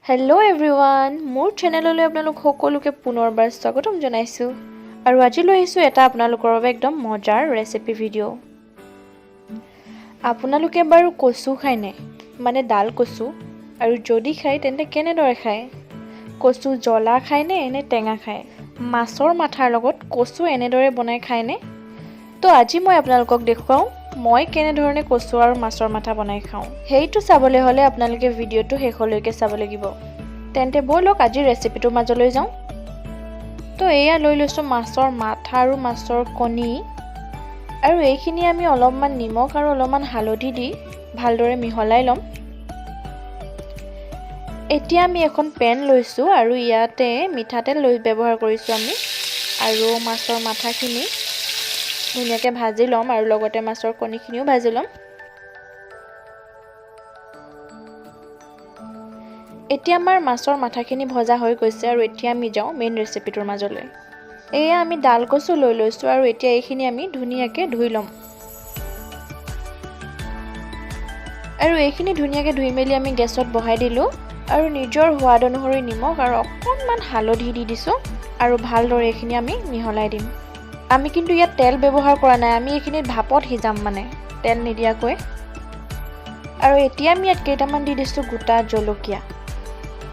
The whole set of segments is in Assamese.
हेलो एवरीवन मोर चेनेलলৈ আপোনালোক সকলোকে পুনৰবাৰ স্বাগতম জনাইছো আৰু আজি লৈ আহিছো এটা আপোনালোকৰ বাবে একদম মজাৰ ৰেচিপি ভিডিও আপোনালোকে বাৰু কচু খায়নে মানে ডাল কচু আৰু যদি খায় তেন্তে কেনেদৰে খায় কচু জ্বলা খায়নে নে টেঙা খায় মাছৰ মাথাৰ লগত কচু এনেদৰে বনাই খায়নে তো আজি মই আপোনালোকক দেখুৱাও মই কেনে ধৰণে কচু আৰু মাছৰ মাথা বনাই খাও হেইটো চাবলৈ হলে আপোনালোকে ভিডিওটো শেষলৈকে চাব লাগিব তেন্তে বলক আজি ৰেচিপিটো মাজলৈ যাও তো এয়া লৈ লৈছো মাছৰ মাথা আৰু মাছৰ কণী আৰু এইখিনি আমি অলপমান নিমখ আৰু অলপমান হালধি দি ভালদৰে মিহলাই লম এতিয়া আমি এখন পেন লৈছো আৰু ইয়াতে মিঠাতেল লৈ ব্যৱহাৰ কৰিছো আমি আৰু মাছৰ মাথাখিনি ধুনিয়াকে ভাজি লম আৰু লগতে মাছৰ কণীখিনিও ভাজি লম এতিয়া আমাৰ মাছৰ মাথাখিনি ভজা হৈ গৈছে আৰু এতিয়া আমি যাও মেইন ৰেচিপিটোৰ মাজলৈ এয়া আমি ডাল কচু লৈ লৈছো আৰু এতিয়া এইখিনি আমি ধুনিয়াকে ধুই লম আৰু এইখিনি ধুনিয়াকে ধুই মেলি আমি গেছত বহাই দিলো আৰু নিজৰ সোৱাদ অনুসৰি নিমখ আৰু অকণমান হালধি দি দিছো আৰু ভালদৰে এইখিনি আমি মিহলাই দিম আমি কিন্তু ইয়াত তেল ব্যৱহাৰ কৰা নাই আমি এইখিনি ভাপত হিজাম মানে তেল নিদিয়াকৈ আৰু এতিয়া আমি ইয়াত কেইটামান দি দিছো গোটা জলকীয়া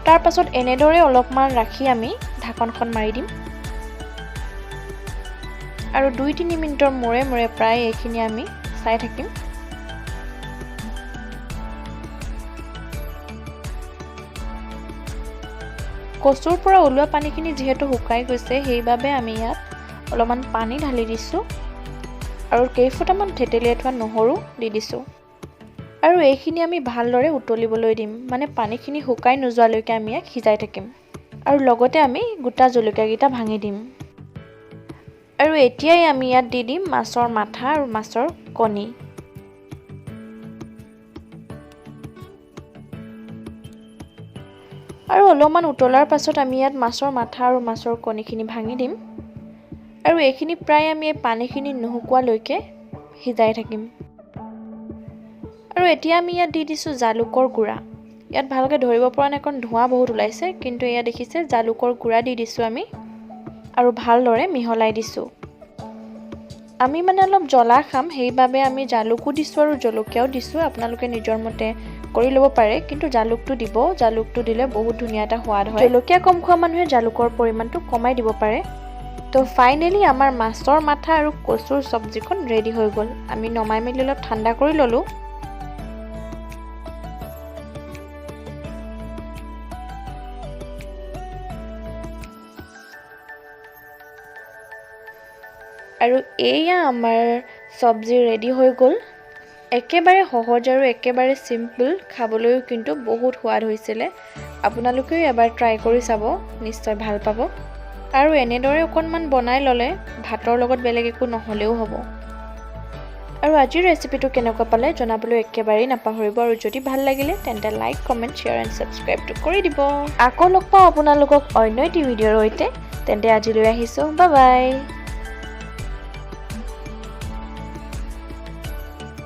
তাৰ পাছত এনেদৰে অলপমান ৰাখি আমি ঢাকনখন মাৰি দিম আৰু 2-3 মিনিটৰ মূৰে মূৰে প্ৰায় এইখিনি আমি চাই থাকিম কচুৰ পৰা ওলোৱা পানীখিনি যেহেতু শুকাই গৈছে সেইবাবে আমি ইয়াত অলপমান পানী ঢালি দিছো আৰু কেইফুটামান থেতেলিয়াই থোৱা নহৰু দি দিছো আৰু এইখিনি আমি ভালদৰে উতলিবলৈ দিম মানে পানীখিনি শুকাই নোযোৱালৈকে আমি ইয়াক সিজাই থাকিম আৰু লগতে আমি গোটা জলকীয়াকিটা ভাঙি দিম আৰু এতিয়াই আমি ইয়াত দি দিম মাছৰ মাথা আৰু মাছৰ কণী আৰু অলপমান উতলাৰ পাছত আমি ইয়াত মাছৰ মাথা আৰু মাছৰ কণীখিনি ভাঙি দিম আৰু এইখিনি প্ৰায় আমি পানীখিনি নুহুকোৱালৈকে সিজাই থাকিম আৰু এতিয়া আমি ইয়াত দি দিছো জালুকৰ গুড়া ইয়াত ভালকৈ ধৰিব পৰা নাই কাৰণ ধোঁৱা বহুত ওলাইছে কিন্তু এয়া দেখিছে জালুকৰ গুড়া দি দিছো আমি আৰু ভালদৰে মিহলাই দিছো আমি মানে অলপ জ্বলা খাম সেইবাবে আমি জালুকো দিছো আৰু জলকীয়াও দিছো আপোনালোকে নিজৰ মতে কৰি ল'ব পাৰে কিন্তু জালুকটো দিব জালুকটো দিলে বহুত ধুনীয়া এটা সোৱাদ হয় জলকীয়া কম খোৱা মানুহে জালুকৰ পৰিমাণটো কমাই দিব পাৰে তো ফাইনালি আমাৰ মাছৰ মাথা আৰু কচুৰ সবজিখন ৰেডি হৈ গল আমি নমাই মেলি অলপ ঠাণ্ডা কৰি ললো আৰু এয়া আমাৰ সবজি ৰেডি হৈ গল একেবাৰে সহজ আৰু একেবাৰে সিম্পল খাবলৈও কিন্তু বহুত সোৱাদ হৈছিল আপোনালোকেও এবাৰ ট্ৰাই কৰি চাব নিশ্চয় ভাল পাব আৰু এনেদৰে অকণমান বনাই ললে ভাতৰ লগত বেলেগ একো নহলেও হ'ব আৰু আজিৰ ৰেচিপিটো কেনেকুৱা পালে জনাবলৈ একেবাৰে নাপাহৰিব আৰু যদি ভাল লাগিলে তেন্তে লাইক কমেন্ট শেয়াৰ এণ্ড সাবস্ক্ৰাইবটো কৰি দিব আকৌ লগ পাওঁ আপোনালোকক অন্য এটি ভিডিঅ'ৰ সৈতে তেন্তে আজিলৈ আহিছো বাই বাই